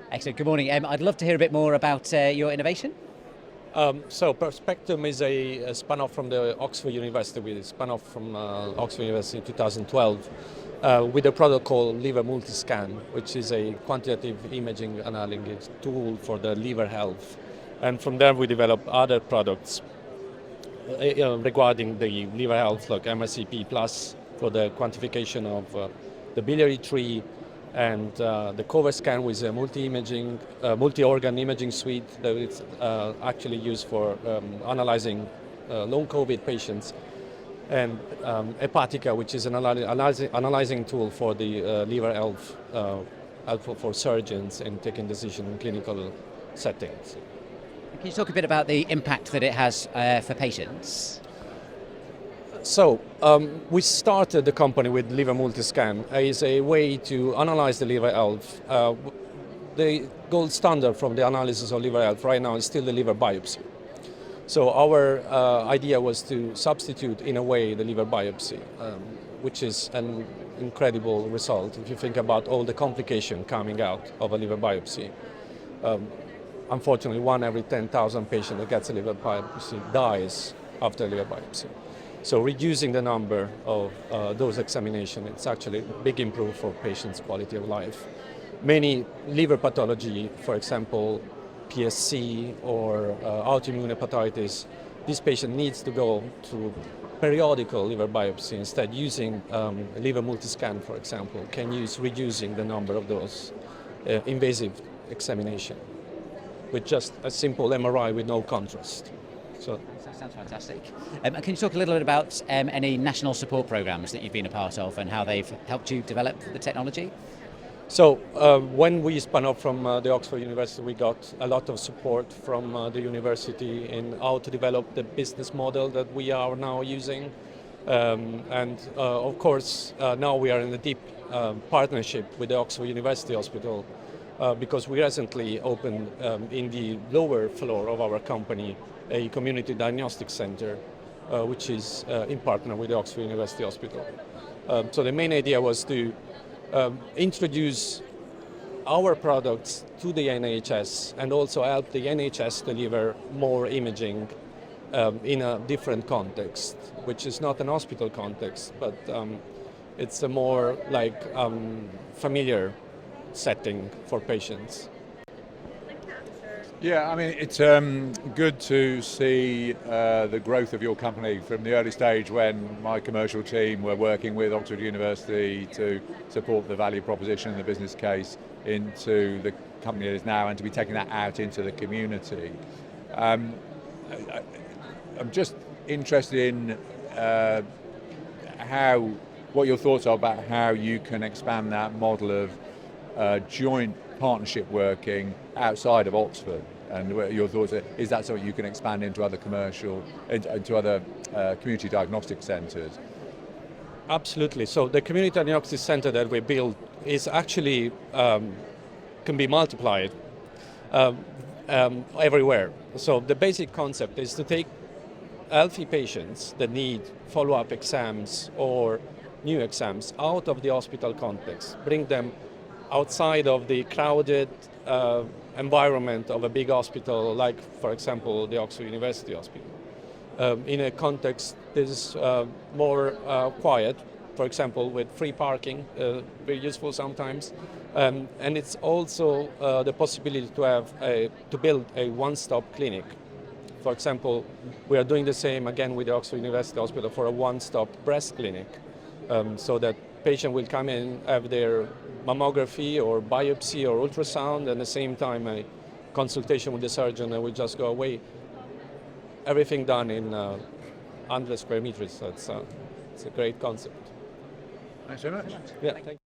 Excellent. Good morning. I'd love to hear a bit more about your innovation. So Perspectum is a spun-off from the Oxford University. We spun off from Oxford University in 2012 with a product called Liver Multiscan, which is a quantitative imaging analysis tool for the liver health. And from there we developed other products regarding the liver health, like MSCP Plus for the quantification of the biliary tree, and the cover scan with a multi-organ imaging suite that is actually used for analyzing long COVID patients, and Hepatica, which is an analyzing tool for the liver health, helpful for surgeons in taking decisions in clinical settings. Can you talk a bit about the impact that it has for patients? So we started the company with Liver Multiscan as a way to analyze the liver health. The gold standard from the analysis of liver health right now is still the liver biopsy. So our idea was to substitute in a way the liver biopsy, which is an incredible result if you think about all the complications coming out of a liver biopsy. Unfortunately, 1 every 10,000 patients that gets a liver biopsy dies after a liver biopsy. So reducing the number of those examinations, it's actually a big improvement for patients' quality of life. Many liver pathology, for example, PSC or autoimmune hepatitis, this patient needs to go to periodical liver biopsy. Instead, using liver multiscan, for example, can use reducing the number of those invasive examinations with just a simple MRI with no contrast. So that sounds fantastic. Can you talk a little bit about any national support programs that you've been a part of and how they've helped you develop the technology? So when we spun off from the Oxford University, we got a lot of support from the university in how to develop the business model that we are now using. And of course, now we are in a deep partnership with the Oxford University Hospital because we recently opened in the lower floor of our company a community diagnostic center, which is in partner with the Oxford University Hospital. So the main idea was to introduce our products to the NHS and also help the NHS deliver more imaging in a different context, which is not an hospital context, but it's a more like familiar setting for patients. Yeah, I mean, it's good to see the growth of your company from the early stage when my commercial team were working with Oxford University to support the value proposition and the business case into the company it is now, and to be taking that out into the community. I'm just interested in what your thoughts are about how you can expand that model of joint partnership working outside of Oxford, and your thoughts are, is that something you can expand into other into other community diagnostic centres? Absolutely. So the community diagnostic center that we built is actually can be multiplied everywhere. So the basic concept is to take healthy patients that need follow-up exams or new exams out of the hospital context, bring them outside of the crowded environment of a big hospital, like, for example, the Oxford University Hospital. In a context that is more quiet, for example, with free parking, very useful sometimes. And it's also the possibility to build a one-stop clinic. For example, we are doing the same again with the Oxford University Hospital for a one-stop breast clinic, so that patient will come in, have their mammography or biopsy or ultrasound, and at the same time a consultation with the surgeon, and we just go away. Everything done in 100 square meters, so it's a great concept. Thanks so much. Yeah, thank you.